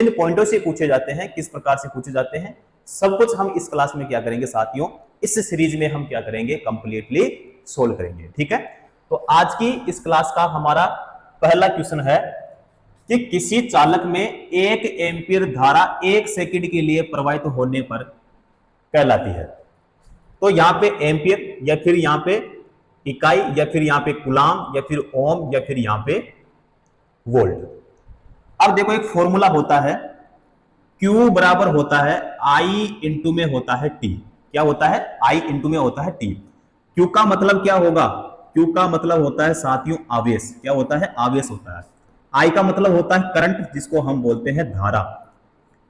इन पॉइंटों से पूछे जाते हैं, किस प्रकार से पूछे जाते हैं, सब कुछ हम इस क्लास में क्या करेंगे साथियों, इस सीरीज में हम क्या करेंगे, कंप्लीटली सोल्व करेंगे। ठीक है, तो आज की इस क्लास का हमारा पहला क्वेश्चन है कि किसी चालक में 1 एम्पीयर धारा 1 सेकंड के लिए प्रवाहित होने पर कहलाती है। तो यहां पे एम्पीयर या फिर यहां पे इकाई या फिर यहां पे कूलाम या फिर ओम या फिर यहां पे वोल्ट। अब देखो एक फॉर्मूला होता है, Q बराबर होता है I इंटू में होता है T। क्या होता है? I इंटू में होता है T। Q का मतलब क्या होगा? Q का मतलब होता है साथियों आवेश। क्या होता है? आवेश होता है। I का मतलब होता है करंट, जिसको हम बोलते हैं धारा।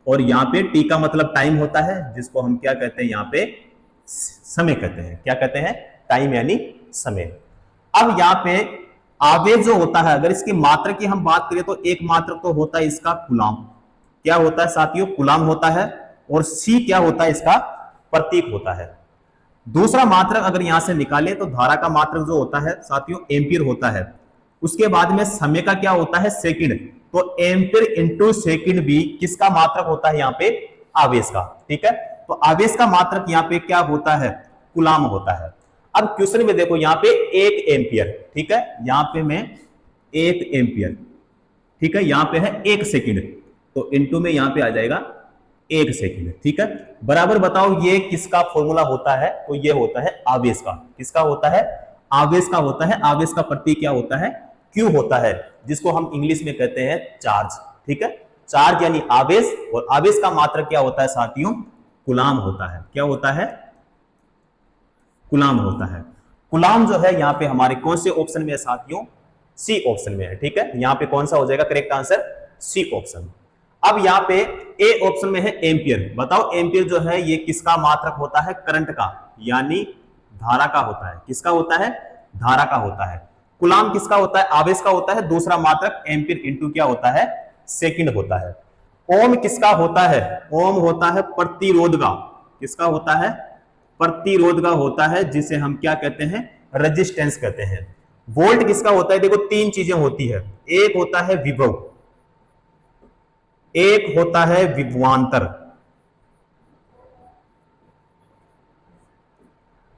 और यहाँ पे T का मतलब टाइम होता है, जिसको हम क्या कहते हैं, यहाँ पे समय कहते हैं। क्या कहते हैं? टाइम यानी समय। अब यहाँ पे आवेश जो होता है, अगर इसकी मात्रा की हम बात करें तो एक मात्रक तो होता है इसका कूलाम। क्या होता है साथियों? कूलाम होता है। और C क्या होता है? इसका प्रतीक होता है। दूसरा मात्रक अगर यहां से निकाले तो धारा का मात्रक जो होता है साथियों एम्पीयर होता है। उसके बाद में समय का क्या होता है? सेकंड। तो एम्पीयर इंटू सेकंड भी किसका मात्रक होता है? यहाँ पे आवेश का। ठीक है, तो आवेश का मात्रक यहाँ पे क्या होता है? कूलाम होता है। अब क्वेश्चन में देखो यहाँ पे 1 एम्पीयर, ठीक है, यहाँ पे मैं 1 एम्पीयर, ठीक है, यहाँ पे है 1 सेकंड, तो इंटू में यहाँ पे आ जाएगा 1 सेकंड। ठीक है, बराबर बताओ ये किसका फॉर्मूला होता है? तो ये होता है आवेश का। किसका होता है? आवेश का होता है। आवेश का प्रतीक क्या होता है? Q होता है, जिसको हम इंग्लिश में कहते हैं चार्ज। ठीक है, चार्ज यानी आवेश, और आवेश का मात्रक क्या होता है साथियों? कूलाम होता है। क्या होता है? कूलाम होता है। कूलाम जो है यहाँ पे हमारे कौन से ऑप्शन में है साथियों? सी ऑप्शन में है। ठीक है, यहाँ पे कौन सा हो जाएगा करेक्ट आंसर? C option. अब यहाँ पे ए ऑप्शन में है एम्पियर। बताओ एम्पियर जो है ये किसका मात्रक होता है? करंट का, यानी धारा का होता है। किसका होता है? धारा का होता है। कूलाम किसका होता है? आवेश का होता है। दूसरा मात्रक एम्पियर इंटू क्या होता है? सेकंड होता है। ओम किसका होता है? ओम होता है प्रतिरोध का। किसका होता है? प्रतिरोध का होता है, जिसे हम क्या कहते हैं? रेजिस्टेंस कहते हैं। वोल्ट किसका होता है? देखो 3 चीजें होती है। एक होता है विभव, एक होता है विभवांतर,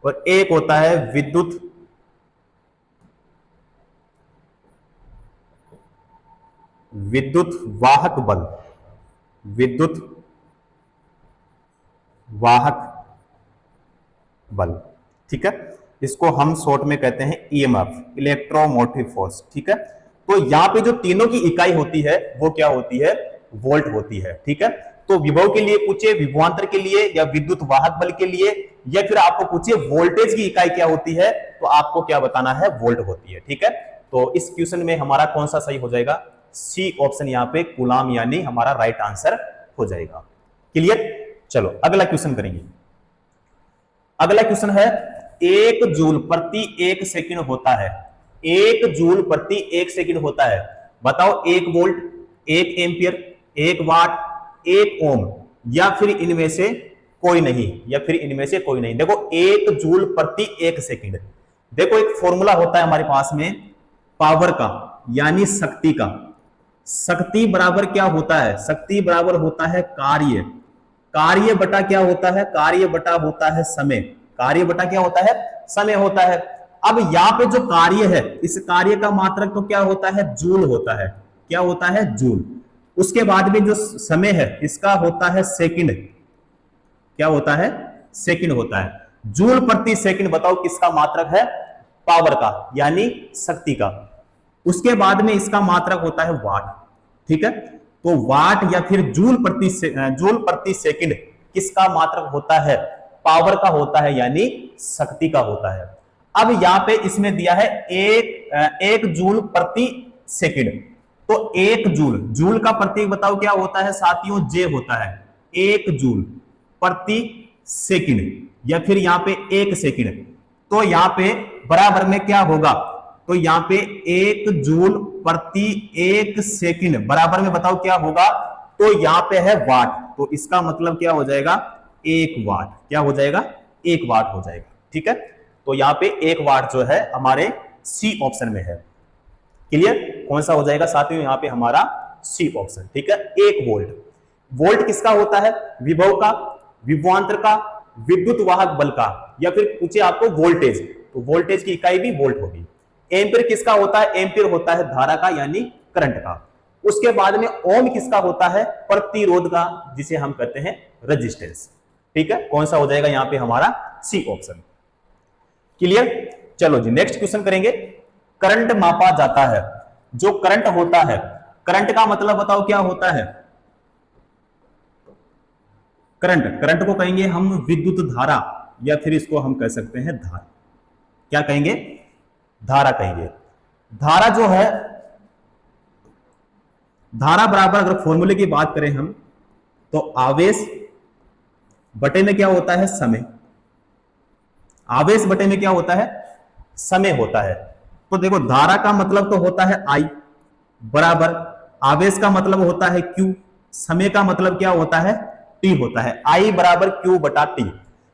और एक होता है विद्युत वाहक बल। विद्युत वाहक बल। ठीक है, इसको हम शॉर्ट में कहते हैं EMF, इलेक्ट्रोमोटिव फोर्स। ठीक है, तो यहां पे जो तीनों की इकाई होती है वो क्या होती है? वोल्ट होती है। ठीक है, तो विभव के लिए पूछे, विभवांतर के लिए, या विद्युत वाहक बल के लिए, या फिर आपको पूछे वोल्टेज की इकाई क्या होती है, तो आपको क्या बताना है? वोल्ट होती है। ठीक है, तो इस क्वेश्चन में हमारा कौन सा सही हो जाएगा? सी ऑप्शन, यहाँ पे कूलाम यानी हमारा राइट आंसर हो जाएगा। क्लियर? चलो अगला क्वेश्चन करेंगे। अगला क्वेश्चन है 1 जूल प्रति 1 सेकंड होता है। 1 जूल प्रति 1 सेकंड होता है। बताओ 1 वोल्ट, 1 एम्पियर, 1 वाट, 1 ओम, या फिर इनमें से कोई नहीं, या फिर इनमें से कोई नहीं। देखो 1 जूल प्रति 1 सेकंड, देखो एक फॉर्मूला होता है हमारे पास में पावर का, यानी शक्ति का। शक्ति बराबर क्या होता है? शक्ति बराबर होता है कार्य। कार्य बटा क्या होता है? कार्य बटा होता है समय। कार्य बटा क्या होता है? समय होता है। अब यहां पे जो कार्य है, इस कार्य का मात्रक तो क्या होता है? जूल होता है। क्या होता है? जूल। उसके बाद में जो समय है इसका होता है सेकंड। क्या होता है? सेकंड होता है। जूल प्रति सेकंड बताओ किसका मात्रक है? पावर का, यानी शक्ति का। उसके बाद में इसका मात्रक होता है वाट। ठीक है, तो वाट या फिर जूल प्रति सेकंड किसका मात्रक होता है? पावर का होता है, यानी शक्ति का होता है। अब यहां पे इसमें दिया है 1 जूल प्रति सेकंड, तो 1 जूल, जूल का प्रतीक बताओ क्या होता है साथियों? जे होता है। 1 जूल प्रति सेकंड, या फिर यहां पे 1 सेकंड, तो यहां पे बराबर में क्या होगा? तो यहां पे 1 जूल प्रति 1 सेकंड बराबर में बताओ क्या होगा? तो यहां पे है वाट, तो इसका मतलब क्या हो जाएगा? 1 वाट। क्या हो जाएगा? 1 वाट हो जाएगा। ठीक है, तो यहां पे 1 वाट जो है हमारे सी ऑप्शन में है। क्लियर? कौन सा हो जाएगा साथियों? यहां पे हमारा सी ऑप्शन। ठीक है, 1 वोल्ट। वोल्ट किसका होता है? विभव का, विभवांतर का, विद्युत वाहक बल का, या फिर पूछे आपको वोल्टेज, तो वोल्टेज की इकाई भी वोल्ट होगी। एम्पीयर किसका होता है? एम्पीयर होता है धारा का यानी करंट का। उसके बाद में ओम किसका होता है? प्रतिरोध का, जिसे हम कहते हैं रेजिस्टेंस। ठीक है, कौन सा हो जाएगा यहां पे हमारा? C option. क्लियर? चलो जी, नेक्स्ट क्वेश्चन करेंगे। करंट मापा जाता है। जो करंट होता है, करंट का मतलब बताओ क्या होता है? करंट को कहेंगे हम विद्युत धारा, या फिर इसको हम कह सकते हैं धारा। क्या कहेंगे? धारा कहेंगे। धारा जो है, धारा बराबर अगर फॉर्मूले की बात करें हम, तो आवेश बटे में क्या होता है? समय। आवेश बटे में क्या होता है? समय होता है। तो देखो, धारा का मतलब तो होता है I बराबर, आवेश का मतलब होता है Q, समय का मतलब क्या होता है? T होता है। I बराबर Q बटा T।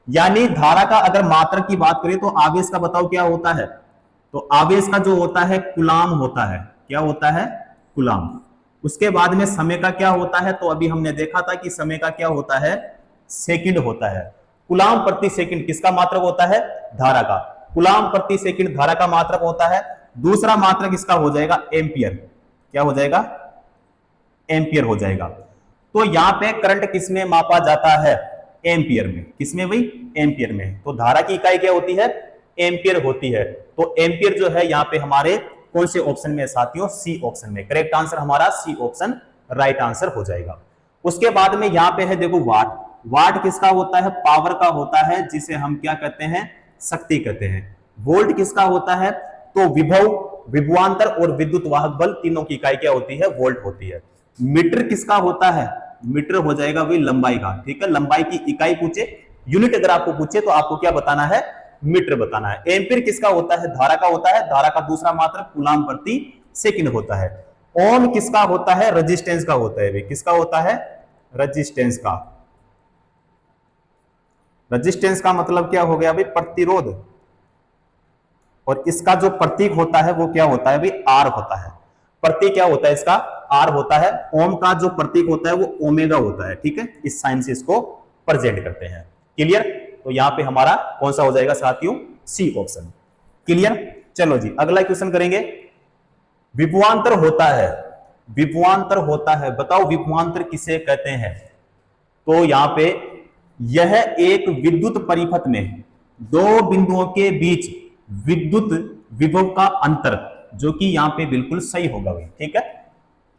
यानी धारा का अगर मात्रक की बात करें तो आवेश का बताओ क्या होता है? तो आवेश का जो होता है कूलाम होता है। क्या होता है? कूलाम। उसके बाद में समय का क्या होता है? तो अभी हमने देखा था कि समय का क्या होता है? सेकंड होता है। कूलाम प्रति सेकंड किसका मात्रक होता है? धारा का। कूलाम प्रति सेकंड धारा का मात्रक होता है। दूसरा मात्रक इसका हो जाएगा एम्पियर। क्या हो जाएगा? एम्पियर हो जाएगा। तो यहां पे करंट किसमें मापा जाता है? एम्पियर में। किसमें भाई? एम्पियर में। तो धारा की इकाई क्या होती है? एम्पियर होती है। तो एम्पियर जो है यहां पे हमारे कौन से ऑप्शन में साथियों? सी ऑप्शन में। करेक्ट आंसर हमारा सी ऑप्शन राइट आंसर हो जाएगा। उसके बाद में यहां पे है देखो वाट। वाट किसका होता है? पावर का होता है, जिसे हम क्या कहते हैं? शक्ति कहते हैं। वोल्ट किसका होता है? तो विभव, विभवांतर और विद्युत वाहक बल, तीनों की इकाई क्या होती है? वोल्ट होती है। मीटर किसका होता है? मीटर हो जाएगा भाई लंबाई का। ठीक है, लंबाई की इकाई पूछे, यूनिट अगर आपको पूछे तो आपको क्या बताना है? मीटर बताना है। एम्पीयर किसका होता है? धारा का होता है। धारा का दूसरा मात्रक कूलाम प्रति सेकंड होता है। ओम किसका होता है? रेजिस्टेंस का होता है। किसका होता है? रेजिस्टेंस का। रेजिस्टेंस का मतलब क्या हो गया भाई? प्रतिरोध। और इसका जो प्रतीक होता है वो क्या होता है भाई? आर होता है। प्रतीक क्या होता है इसका? आर होता है। ओम का जो प्रतीक होता है वो ओमेगा होता है। ठीक है, इस साइन से इसको प्रेजेंट करते हैं। क्लियर? तो यहां पे हमारा कौन सा हो जाएगा साथियों? C option. क्लियर? चलो जी, अगला क्वेश्चन करेंगे। विभवांतर होता है। विभवांतर होता है, बताओ विभवांतर किसे कहते हैं? तो यहां पे यह एक विद्युत परिपथ में दो बिंदुओं के बीच विद्युत विभव का अंतर, जो कि यहां पे बिल्कुल सही होगा भाई। ठीक है,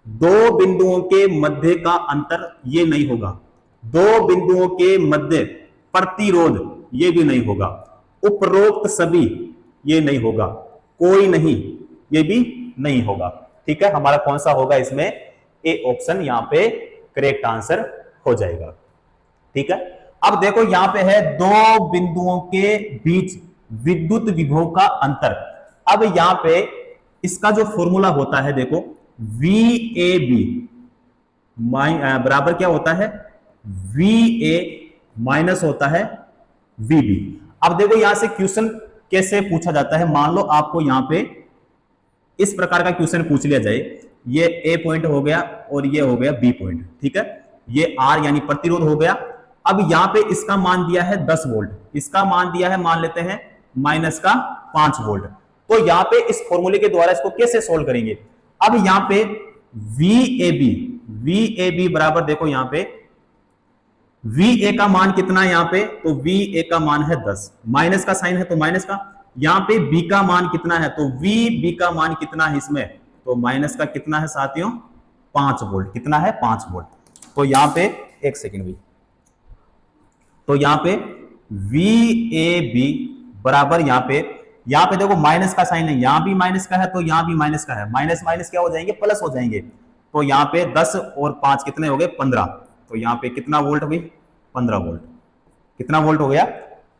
दो बिंदुओं के मध्य का अंतर ये नहीं होगा। दो बिंदुओं के मध्य प्रतिरोध ये भी नहीं होगा। उपरोक्त सभी ये नहीं होगा। कोई नहीं ये भी नहीं होगा। ठीक है, हमारा कौन सा होगा इसमें? ए ऑप्शन यहां पे करेक्ट आंसर हो जाएगा। ठीक है, अब देखो यहां पे है दो बिंदुओं के बीच विद्युत विभव का अंतर। अब यहां पे इसका जो फॉर्मूला होता है देखो, VAB बराबर क्या होता है? VA माइनस होता है VB। अब देखो यहां से क्वेश्चन कैसे पूछा जाता है। मान लो आपको यहां पे इस प्रकार का क्वेश्चन पूछ लिया जाए, ये A पॉइंट हो गया और ये हो गया B पॉइंट। ठीक है, ये R यानी प्रतिरोध हो गया। अब यहां पे इसका मान दिया है 10 वोल्ट, इसका मान दिया है मान लेते हैं माइनस का 5 वोल्ट। तो यहां पे इस फॉर्मूले के द्वारा इसको कैसे सोल्व करेंगे? अब यहां पे VAB बराबर देखो यहां पे VA का मान कितना है यहां पे? तो VA का मान है 10, माइनस का साइन है तो माइनस का। यहां पे B का मान कितना है? तो VB का मान कितना है इसमें? तो माइनस का कितना है साथियों? 5 वोल्ट। कितना है? 5 वोल्ट। तो यहां पे एक सेकेंड भी, तो यहां पे VAB बराबर यहां पे देखो माइनस का साइन है, यहां भी माइनस का है तो यहां भी माइनस का है। माइनस माइनस क्या हो जाएंगे? प्लस हो जाएंगे। तो यहां पे 10 और 5 कितने हो गए? 15। तो यहां पे कितना वोल्ट हुई? 15 वोल्ट। कितना वोल्ट हो गया?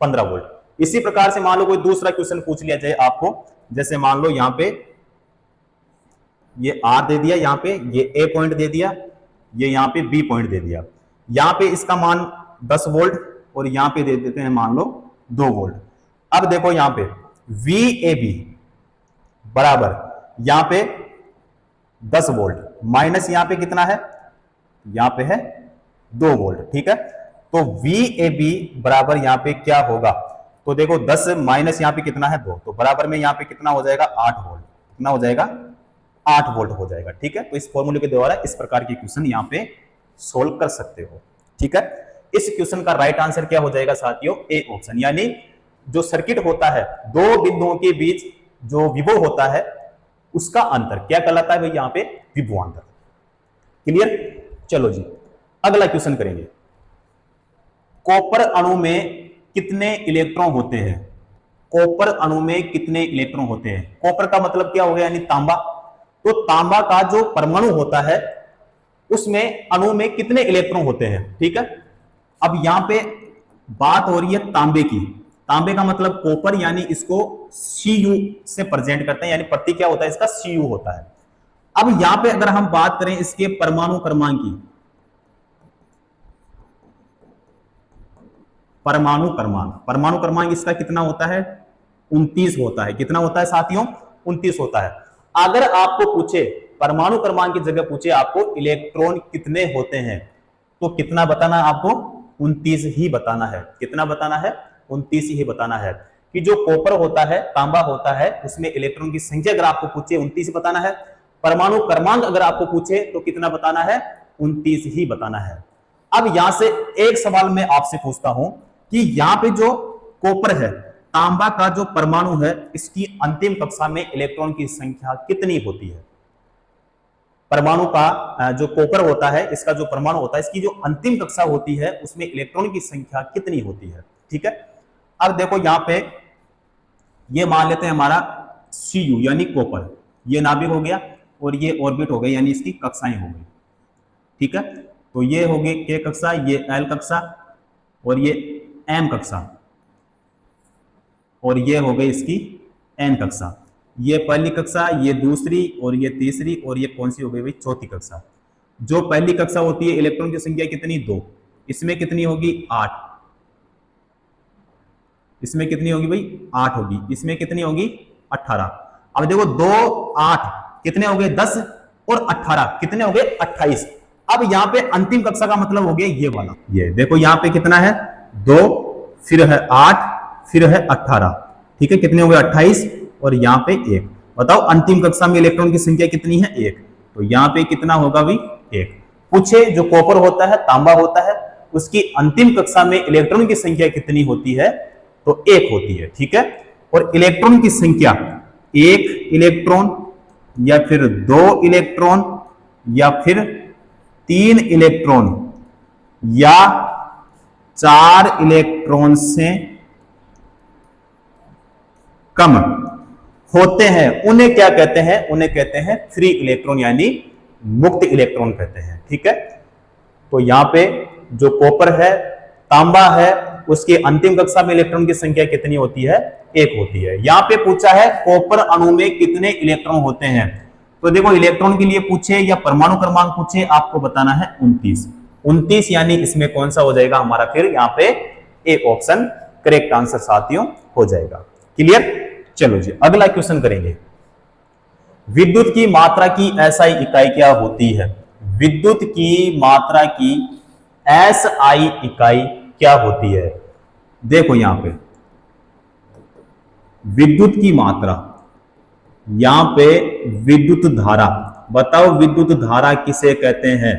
15 वोल्ट। इसी प्रकार से मान लो कोई दूसरा क्वेश्चन पूछ लिया जाए आपको, जैसे मान लो यहां पे ये R दे दिया, यहां पे ये A पॉइंट दे दिया, ये यहां पे B पॉइंट दे दिया। यहां पे इसका मान 10 वोल्ट और यहां पे दे देते हैं मान लो 2 वोल्ट। अब देखो यहां पे VAB बराबर यहां पे 10 वोल्ट, माइनस यहां पे कितना है, यहां पे है 2 वोल्ट, ठीक है। तो VAB बराबर यहां पे क्या होगा, तो देखो 10 माइनस यहां पे कितना है 2, तो बराबर में यहां पे कितना हो जाएगा 8 वोल्ट, कितना हो जाएगा 8 वोल्ट हो जाएगा, ठीक है। तो इस फॉर्मूले के द्वारा इस प्रकार की क्वेश्चन यहां पे सोल्व कर सकते हो, ठीक है। इस क्वेश्चन का राइट आंसर क्या हो जाएगा साथियों, ए ऑप्शन, यानी जो सर्किट होता है दो बिंदुओं के बीच जो विभव होता है उसका अंतर क्या कहलाता है भाई, यहां पे विभवांतर। क्लियर, चलो जी अगला क्वेश्चन करेंगे। कॉपर अणु में कितने इलेक्ट्रॉन होते हैं, कॉपर अणु में कितने इलेक्ट्रॉन होते हैं। कॉपर का मतलब क्या हो गया, यानी तांबा। तो तांबा का जो परमाणु होता है उसमें अणु में कितने इलेक्ट्रॉन होते हैं, ठीक है। अब यहां पे बात हो रही है तांबे की, तांबे का मतलब कॉपर, यानी इसको Cu से प्रेजेंट करते हैं, यानी प्रतीक क्या होता है इसका Cu होता है। अब यहां पे अगर हम बात करें इसके परमाणु क्रमांक की, परमाणु क्रमांक इसका कितना होता है 29 होता है। कितना होता है साथियों, 29 होता है। अगर आपको पूछे परमाणु क्रमांक की जगह पूछे आपको इलेक्ट्रॉन कितने होते हैं, तो कितना बताना है आपको, 29 ही बताना है। कितना बताना है, 29 ही बताना है। कि जो कॉपर होता है, तांबा होता है, उसमें इलेक्ट्रॉन की संख्या अगर आपको पूछे 29 बताना है। परमाणु क्रमांक अगर आपको पूछे तो कितना बताना है, 29 ही बताना है। अब यहां से एक सवाल मैं आपसे पूछता हूं कि यहां पे जो कॉपर है, तांबा का जो परमाणु है, इसकी अंतिम कक्षा में इलेक्ट्रॉन की संख्या कितनी होती है। परमाणु का जो कॉपर होता है, इसका जो परमाणु होता है, इसकी जो अंतिम कक्षा होती है उसमें इलेक्ट्रॉन की संख्या कितनी होती है, ठीक है। अब देखो यहां पे ये मान लेते हैं हमारा Cu यानी कॉपर, ये नाभिक हो गया और ये ऑर्बिट हो गई, यानी इसकी कक्षाएं हो गई, ठीक है। तो ये हो गई K कक्षा, ये L कक्षा और ये M कक्षा, और ये हो गई इसकी N कक्षा। ये पहली कक्षा, ये दूसरी और ये तीसरी, और ये कौन सी हो गई भाई, चौथी कक्षा। जो पहली कक्षा होती है इलेक्ट्रॉन की संख्या कितनी 2, इसमें कितनी होगी 8, इसमें कितनी होगी भाई 8 होगी, इसमें कितनी होगी 18। अब देखो 2 8 कितने हो गए 10 और 18 कितने हो गए 28। अब यहां पे अंतिम कक्षा का मतलब हो गया ये वाला, ये देखो यहां पे कितना है 2, फिर है 8, फिर है 18, ठीक है। कितने हो गए 28 और यहां पे 1। बताओ अंतिम कक्षा में इलेक्ट्रॉन की संख्या कितनी है 1, तो यहां पे कितना होगा भाई 1। पूछे जो कॉपर होता है, तांबा होता है, उसकी अंतिम कक्षा में इलेक्ट्रॉन की संख्या कितनी होती है, तो 1 होती है, ठीक है। और इलेक्ट्रॉन की संख्या 1 इलेक्ट्रॉन या फिर 2 इलेक्ट्रॉन या फिर 3 इलेक्ट्रॉन या 4 इलेक्ट्रॉन से कम होते हैं, उन्हें क्या कहते हैं, उन्हें कहते हैं फ्री इलेक्ट्रॉन, यानी मुक्त इलेक्ट्रॉन कहते हैं, ठीक है। तो यहां पे जो कॉपर है, तांबा है, उसकी अंतिम कक्षा में इलेक्ट्रॉन की संख्या कितनी होती है 1 होती है। यहां पे पूछा है कॉपर अणु में कितने इलेक्ट्रॉन होते हैं, तो देखो इलेक्ट्रॉन के लिए पूछे या परमाणु क्रमांक पूछे, आपको बताना है 29, यानी इसमें कौन सा हो जाएगा हमारा, फिर यहां पे ए ऑप्शन करेक्ट आंसर साथियों हो जाएगा। क्लियर, चलो जी अगला क्वेश्चन करेंगे। विद्युत की मात्रा की एसआई इकाई क्या होती है, विद्युत की मात्रा की एसआई इकाई क्या होती है। देखो यहां पे विद्युत की मात्रा, यहां पे विद्युत धारा, बताओ विद्युत धारा किसे कहते हैं,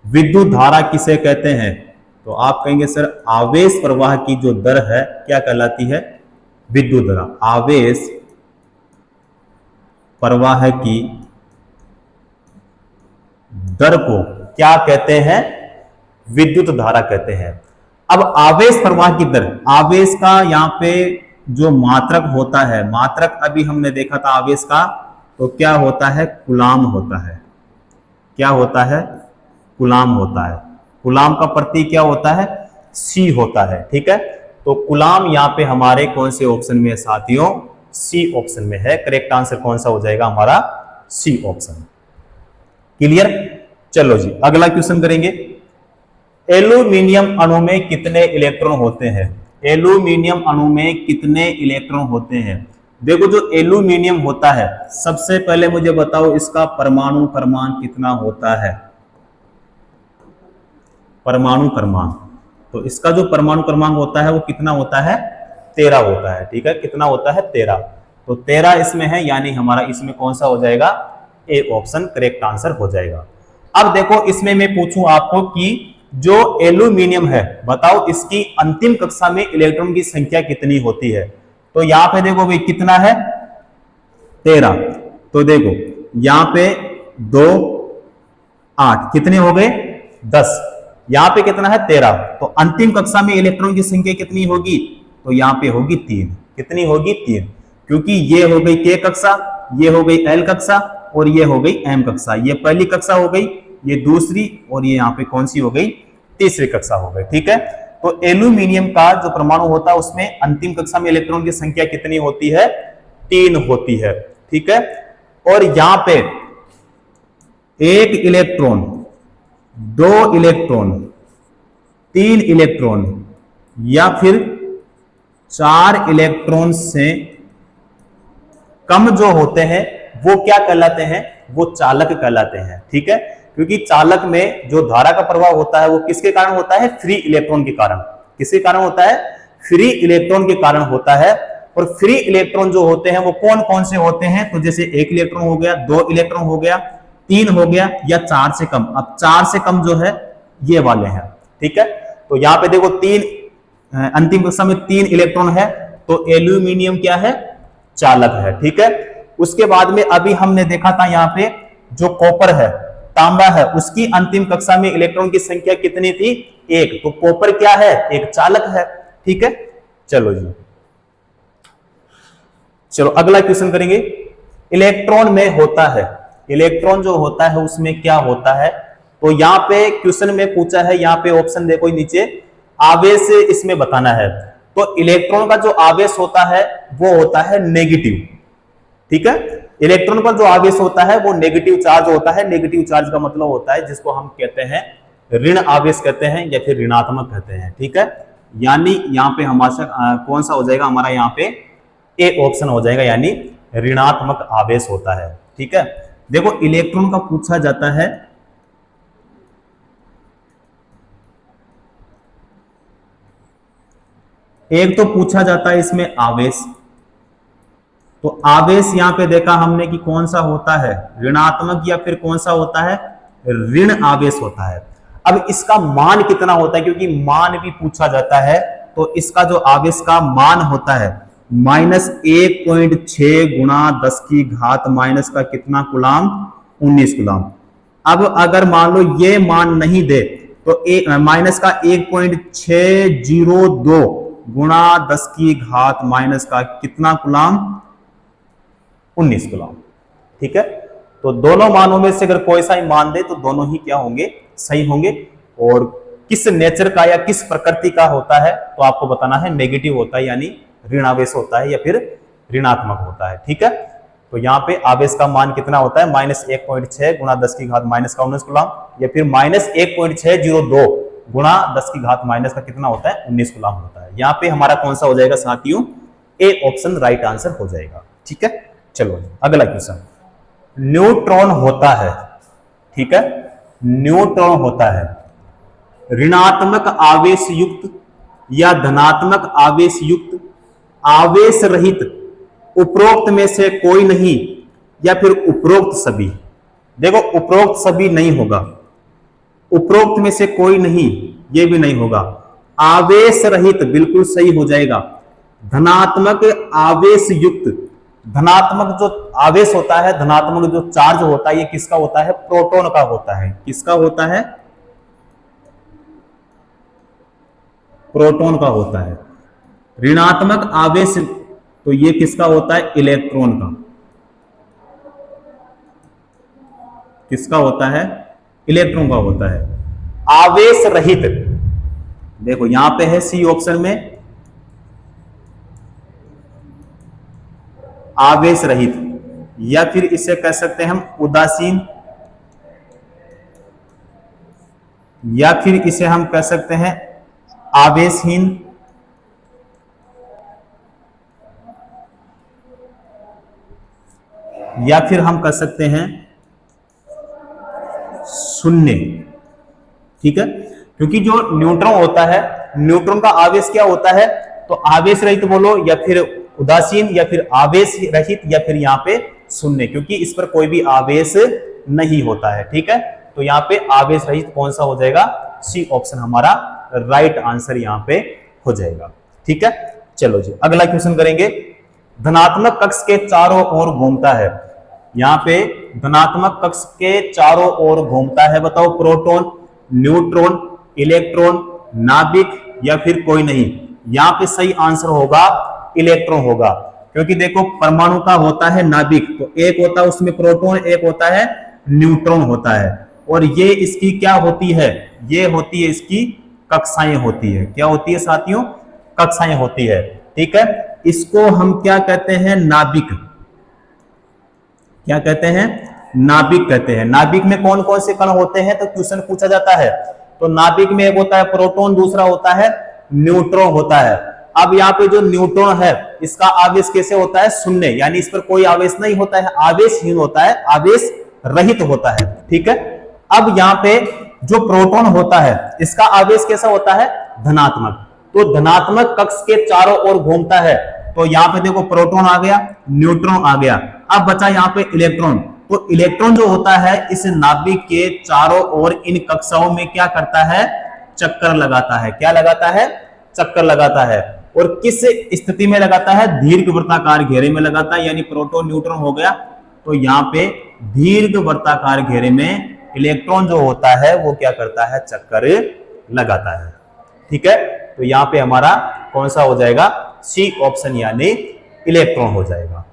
विद्युत धारा किसे कहते हैं, तो आप कहेंगे सर आवेश प्रवाह की जो दर है क्या कहलाती है, विद्युत धारा। आवेश प्रवाह की दर को क्या कहते हैं, विद्युत धारा कहते हैं। अब आवेश प्रवाह की दर, आवेश का यहां पे जो मात्रक होता है, मात्रक अभी हमने देखा था आवेश का, तो क्या होता है कूलाम होता है, क्या होता है कूलाम होता है। कूलाम का प्रतीक क्या होता है सी होता है, ठीक है। तो कूलाम यहां पे हमारे कौन से ऑप्शन में है साथियों, सी ऑप्शन में है। करेक्ट आंसर कौन सा हो जाएगा हमारा, सी ऑप्शन। क्लियर, चलो जी अगला क्वेश्चन करेंगे। एल्यूमिनियम अणु में कितने इलेक्ट्रॉन होते हैं, एल्यूमिनियम अणु में कितने इलेक्ट्रॉन होते हैं। देखो जो एल्यूमिनियम होता है, सबसे पहले मुझे बताओ इसका परमाणु क्रमांक कितना होता है। परमाणु क्रमांक, तो इसका जो परमाणु क्रमांक होता है वो कितना होता है, 13 होता है। ठीक है, कितना होता है, 13। तो 13 इसमें है, यानी हमारा इसमें कौन सा हो जाएगा, ए ऑप्शन करेक्ट आंसर हो जाएगा। अब देखो इसमें मैं पूछूं आपको कि जो एल्यूमिनियम है, बताओ इसकी अंतिम कक्षा में इलेक्ट्रॉन की संख्या कितनी होती है। तो यहां पे देखो भाई कितना है, 13। तो देखो यहां पे 2 8 कितने हो गए, 10। यहां पे कितना है, 13। तो अंतिम कक्षा में इलेक्ट्रॉन की संख्या कितनी होगी, तो यहां पे होगी 3। कितनी होगी, 3। क्योंकि ये हो गई के कक्षा, ये हो गई एल कक्षा और ये हो गई एम कक्षा। ये पहली कक्षा हो गई, ये दूसरी, और ये यहाँ पे कौन सी हो गई, तीसरी कक्षा हो गई। ठीक है, तो एल्यूमिनियम का जो परमाणु होता है उसमें अंतिम कक्षा में इलेक्ट्रॉन की संख्या कितनी होती है, 3 होती है। ठीक है, और यहां पे 1 इलेक्ट्रॉन, 2 इलेक्ट्रॉन, 3 इलेक्ट्रॉन या फिर 4 इलेक्ट्रॉन से कम जो होते हैं वो क्या कहलाते हैं, वो चालक कहलाते हैं। ठीक है, क्योंकि चालक में जो धारा का प्रवाह होता है वो किसके कारण होता है, फ्री इलेक्ट्रॉन के कारण। किसके कारण होता है, फ्री इलेक्ट्रॉन के कारण होता है। और फ्री इलेक्ट्रॉन जो होते हैं वो कौन कौन से होते हैं, तो जैसे 1 इलेक्ट्रॉन हो गया, 2 इलेक्ट्रॉन हो गया, 3 हो गया, या 4 से कम। अब 4 से कम जो है ये वाले हैं। ठीक है, तो यहां पे देखो 3, अंतिम कक्षा में 3 इलेक्ट्रॉन है, तो एल्यूमिनियम क्या है, चालक है। ठीक है, उसके बाद में अभी हमने देखा था यहां पे जो कॉपर है, तांबा है, उसकी अंतिम कक्षा में इलेक्ट्रॉन की संख्या कितनी थी, 1। तो कॉपर क्या है, एक चालक है। ठीक है, चलो जी, चलो अगला क्वेश्चन करेंगे। इलेक्ट्रॉन में होता है, इलेक्ट्रॉन जो होता है उसमें क्या होता है, तो यहां पे क्वेश्चन में पूछा है, यहां पे ऑप्शन देखो नीचे, आवेश इसमें बताना है। तो इलेक्ट्रॉन का जो आवेश होता है वो होता है नेगेटिव। ठीक है, इलेक्ट्रॉन पर जो आवेश होता है वो नेगेटिव चार्ज होता है। नेगेटिव चार्ज का मतलब होता है जिसको हम कहते हैं ऋण आवेश कहते हैं या फिर ऋणात्मक कहते हैं। ठीक है, यानी यहां पे हमारा कौन सा हो जाएगा, हमारा यहां पे ए ऑप्शन हो जाएगा, यानी ऋणात्मक आवेश होता है। ठीक है, देखो इलेक्ट्रॉन का पूछा जाता है, एक तो पूछा जाता है इसमें आवेश। तो आवेश यहां पे देखा हमने कि कौन सा होता है, ऋणात्मक या फिर कौन सा होता है, ऋण आवेश होता है। अब इसका मान कितना होता है, क्योंकि मान भी पूछा जाता है, तो इसका जो आवेश का मान होता है -1.6 गुणा 10 की घात माइनस का कितना कुलाम, 19 कुलाम। अब अगर मान लो ये मान नहीं दे तो माइनस का 1.602 गुणा 10 की घात माइनस का कितना कुलाम, 19 कुलाम। ठीक है, तो दोनों मानों में से अगर कोई सा ही मान दे तो दोनों ही क्या होंगे, सही होंगे। और किस नेचर का या किस प्रकृति का होता है तो आपको बताना है, नेगेटिव होता है यानी ऋण आवेश होता है या फिर ऋणात्मक होता है। ठीक है, तो यहाँ पे आवेश का मान कितना होता है, -1.6 गुणा 10 की घात माइनस का 19 कुलाम, या फिर -1.602 गुणा 10 की घात माइनस का कितना होता है, 19 कुलाम होता है। यहाँ पे हमारा कौन सा हो जाएगा साथियों, ए ऑप्शन राइट आंसर हो जाएगा। ठीक है, चलो अगला क्वेश्चन। न्यूट्रॉन होता है, ठीक है, न्यूट्रॉन होता है ऋणात्मक आवेश युक्त या धनात्मक आवेश युक्त, आवेश रहित, उपरोक्त में से कोई नहीं, या फिर उपरोक्त सभी। देखो उपरोक्त सभी नहीं होगा, उपरोक्त में से कोई नहीं ये भी नहीं होगा, आवेश रहित बिल्कुल सही हो जाएगा। धनात्मक आवेश युक्त, धनात्मक जो आवेश होता है, धनात्मक जो चार्ज होता है, ये किसका होता है, प्रोटॉन का होता है। किसका होता है, प्रोटॉन का होता है। ऋणात्मक आवेश तो ये किसका होता है, इलेक्ट्रॉन का। किसका होता है, इलेक्ट्रॉन का होता है। आवेश रहित, देखो यहां पे है सी ऑप्शन में, आवेश रहित, या फिर इसे कह सकते हैं हम उदासीन, या फिर इसे हम कह सकते हैं आवेशहीन, या फिर हम कर सकते हैं शून्य। ठीक है, क्योंकि जो न्यूट्रॉन होता है, न्यूट्रॉन का आवेश क्या होता है, तो आवेश रहित बोलो या फिर उदासीन या फिर आवेश रहित या फिर यहाँ पे शून्य, क्योंकि इस पर कोई भी आवेश नहीं होता है। ठीक है, तो यहाँ पे आवेश रहित कौन सा हो जाएगा, सी ऑप्शन हमारा राइट आंसर यहाँ पे हो जाएगा। ठीक है, चलो जी अगला क्वेश्चन करेंगे। धनात्मक कक्ष के चारों ओर घूमता है, यहाँ पे धनात्मक कक्ष के चारों ओर घूमता है, बताओ प्रोटॉन, न्यूट्रॉन, इलेक्ट्रॉन, नाभिक या फिर कोई नहीं। यहाँ पे सही आंसर होगा इलेक्ट्रॉन होगा, क्योंकि देखो परमाणु का होता है नाभिक, तो एक होता है उसमें प्रोटॉन, एक होता है न्यूट्रॉन होता है, और ये इसकी क्या होती है, ये होती है इसकी कक्षाएं होती है। क्या होती है साथियों, कक्षाएं होती है। ठीक है, इसको हम क्या कहते हैं, नाभिक। क्या कहते हैं, नाभिक कहते हैं। नाभिक में कौन कौन से कण होते हैं, तो क्वेश्चन पूछा जाता है। तो नाभिक में एक होता है प्रोटॉन, दूसरा होता है न्यूट्रॉन होता है। अब यहाँ पे जो न्यूट्रॉन है इसका आवेश कैसे होता है, शून्य, यानी इस पर कोई आवेश नहीं होता है, आवेशहीन होता है, आवेश रहित होता है। ठीक है, अब यहाँ पे जो प्रोटॉन होता है इसका आवेश कैसा होता है, धनात्मक। तो धनात्मक कक्ष के चारों ओर घूमता है, तो यहाँ पे देखो प्रोटॉन आ गया, न्यूट्रॉन आ गया, अब बचा यहाँ पे इलेक्ट्रॉन। तो इलेक्ट्रॉन जो होता है इस नाभिक के चारों ओर इन कक्षाओं में क्या करता है, चक्कर लगाता है। क्या लगाता है, चक्कर लगाता है। और किस स्थिति में लगाता है, दीर्घवृत्ताकार घेरे में लगाता है, यानी प्रोटॉन न्यूट्रॉन हो गया, तो यहाँ पे दीर्घवृत्ताकार घेरे में इलेक्ट्रॉन जो होता है वो क्या करता है, चक्कर लगाता है। ठीक है, तो यहाँ पे हमारा कौन सा हो जाएगा, सी ऑप्शन यानी इलेक्ट्रॉन हो जाएगा।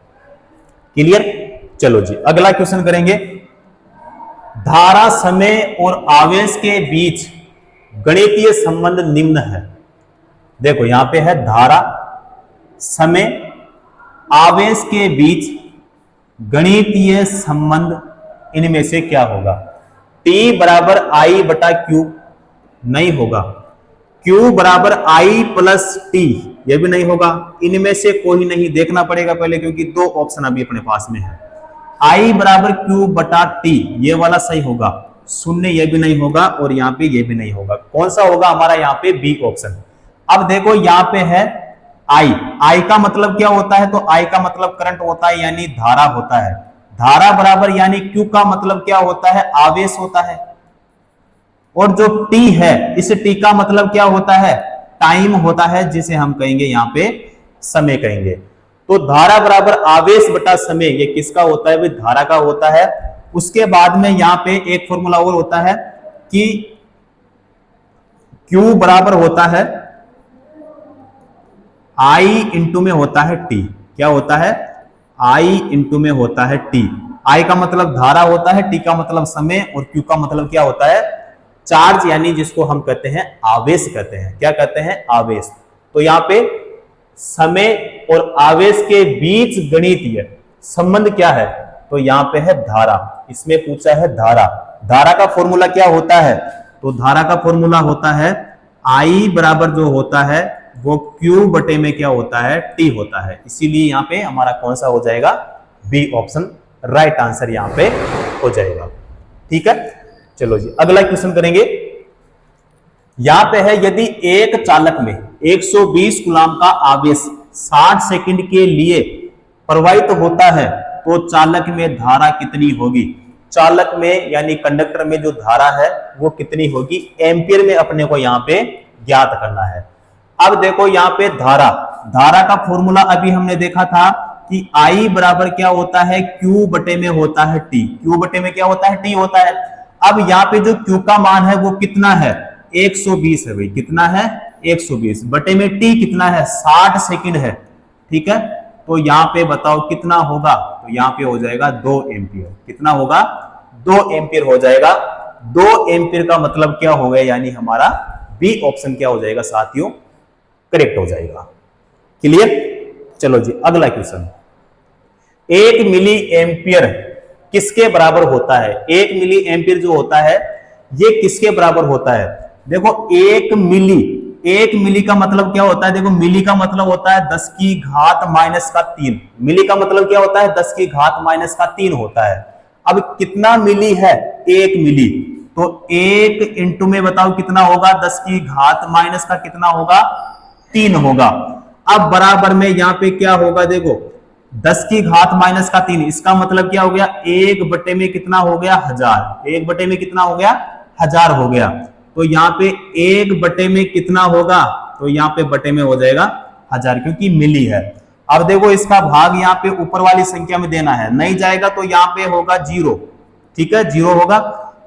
क्लियर, चलो जी अगला क्वेश्चन करेंगे। धारा, समय और आवेश के बीच गणितीय संबंध निम्न है। देखो यहां पे है धारा, समय, आवेश के बीच गणितीय संबंध, इनमें से क्या होगा। T बराबर I बटा Q नहीं होगा, Q बराबर I प्लस T ये भी नहीं होगा, इनमें से कोई नहीं, देखना पड़ेगा पहले, क्योंकि दो ऑप्शन अभी अपने पास में है। I बराबर Q बटा T ये वाला सही होगा, शून्य ये भी नहीं होगा, और यहाँ पे ये भी नहीं होगा। कौन सा होगा हमारा यहाँ पे, बी ऑप्शन। अब देखो यहाँ पे है I का मतलब क्या होता है, तो I का मतलब करंट होता है, यानी धारा होता है। धारा बराबर यानी Q का मतलब क्या होता है, आवेश होता है, और जो T है इस T का मतलब क्या होता है, टाइम होता है, जिसे हम कहेंगे यहाँ पे समय कहेंगे। तो धारा बराबर आवेश बटा समय, ये किसका होता है, धारा का होता है। उसके बाद में यहाँ पे एक फॉर्मूला और होता है कि Q बराबर होता है I इंटू में होता है T। क्या होता है, I इंटू में होता है T। I का मतलब धारा होता है, T का मतलब समय, और Q का मतलब क्या होता है, चार्ज, यानी जिसको हम कहते हैं आवेश कहते हैं। क्या कहते हैं, आवेश। तो यहाँ पे समय और आवेश के बीच गणितीय संबंध क्या है, तो यहाँ पे है धारा। इसमें पूछा है धारा, धारा का फॉर्मूला क्या होता है, तो धारा का फॉर्मूला होता है I बराबर जो होता है वो Q बटे में क्या होता है, T होता है। इसीलिए यहाँ पे हमारा कौन सा हो जाएगा, बी ऑप्शन राइट आंसर यहाँ पे हो जाएगा। ठीक है, चलो जी अगला क्वेश्चन करेंगे। यहां पे है, यदि एक चालक में 120 कूलाम का आवेश 60 सेकंड के लिए प्रवाहित होता है, तो चालक में धारा कितनी होगी। चालक में यानी कंडक्टर में जो धारा है वो कितनी होगी, एम्पियर में अपने को यहाँ पे ज्ञात करना है। अब देखो यहाँ पे धारा, धारा का फॉर्मूला अभी हमने देखा था कि I बराबर क्या होता है, Q बटे में होता है T। Q बटे में क्या होता है, T होता है। अब यहाँ पे जो Q का मान है वो कितना है, 120 है भाई, कितना है 120, बटे में T कितना है 60 सेकंड है। ठीक है, तो यहाँ पे बताओ कितना होगा, तो यहाँ पे हो जाएगा 2 एम्पियर। कितना होगा, 2 एम्पियर हो जाएगा। 2 एम्पियर का मतलब क्या हो गया, यानी हमारा बी ऑप्शन क्या हो जाएगा साथियों, करेक्ट हो जाएगा। क्लियर, चलो जी अगला क्वेश्चन। 1 मिली एम्पियर किसके बराबर होता है। 1 मिली एम्पियर जो होता है ये किसके बराबर होता है। देखो 1 मिली, 1 मिली का मतलब क्या होता है? देखो मिली का मतलब होता है 10 की घात माइनस का 3। मिली का मतलब क्या होता है? 10 की घात माइनस का 3 होता है। अब कितना मिली है? 1 मिली। तो 1 इंटू में बताओ कितना होगा? 10 की घात माइनस का कितना होगा? 3 होगा। अब बराबर में यहां पे क्या होगा? देखो 10 की घात माइनस का 3, इसका मतलब क्या हो गया? 1 बटे में कितना हो गया? 1000। 1 बटे में कितना हो गया? 1000 हो गया। तो यहाँ पे 1 बटे में कितना होगा? तो यहाँ पे बटे में हो जाएगा 1000, क्योंकि मिली है। अब देखो इसका भाग यहाँ पे ऊपर वाली संख्या में देना है, नहीं जाएगा तो यहाँ पे होगा 0। ठीक है, 0 होगा।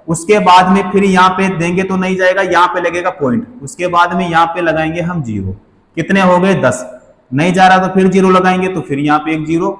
उसके बाद में फिर यहाँ पे देंगे तो नहीं जाएगा, यहाँ पे लगेगा पॉइंट। उसके बाद में यहाँ पे लगाएंगे हम 0। कितने हो गए? 10। नहीं जा रहा तो फिर 0 लगाएंगे, तो फिर यहाँ पे एक 0।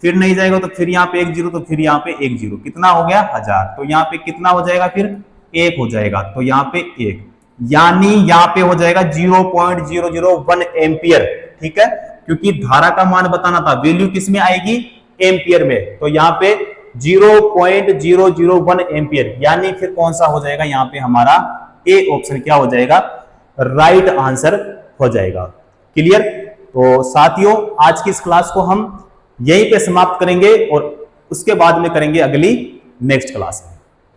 फिर नहीं जाएगा तो फिर यहाँ पे एक 0, तो फिर यहाँ पे एक 0। कितना हो गया? 1000। तो यहाँ पे कितना हो जाएगा? फिर 1 हो जाएगा। तो यहाँ पे 1, यानी यहाँ पे हो जाएगा 0.001 एम्पियर। ठीक है, क्योंकि धारा का मान बताना था, वैल्यू किस में आएगी? एम्पियर में। तो यहाँ पे 0.001 एम्पियर, यानी फिर कौन सा हो जाएगा? यहाँ पे हमारा ए ऑप्शन क्या हो जाएगा? राइट आंसर हो जाएगा। क्लियर? तो साथियों, आज की इस क्लास को हम यहीं पे समाप्त करेंगे और उसके बाद में करेंगे अगली नेक्स्ट क्लास में।